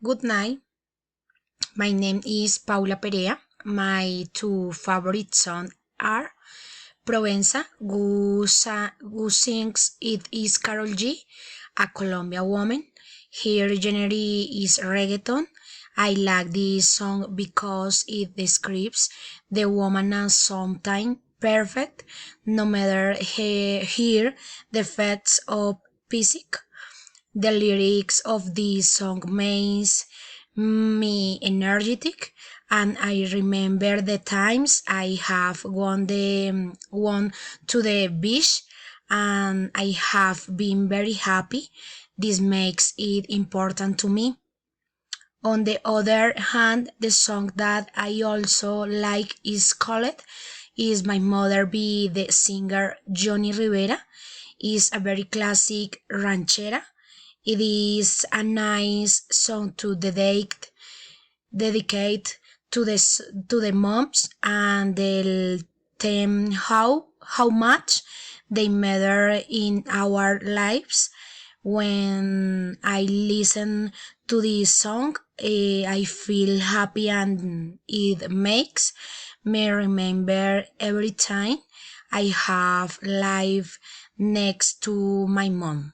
Good night. My name is Paula Perea. My two favorite songs are Provenza, who sings it is Carol G, a Colombian woman. Her genre is reggaeton. I like this song because it describes the woman as sometimes perfect, no matter her defects or physique. The lyrics of this song makes me energetic, and I remember the times I have gone to the beach, and I have been very happy. This makes it important to me. On the other hand, the song that I also like is called Is My Mother Be the singer Johnny Rivera is a very classic ranchera. It is a nice song to dedicate to the moms and tell them how much they matter in our lives. When I listen to this song, I feel happy and it makes me remember every time I have life next to my mom.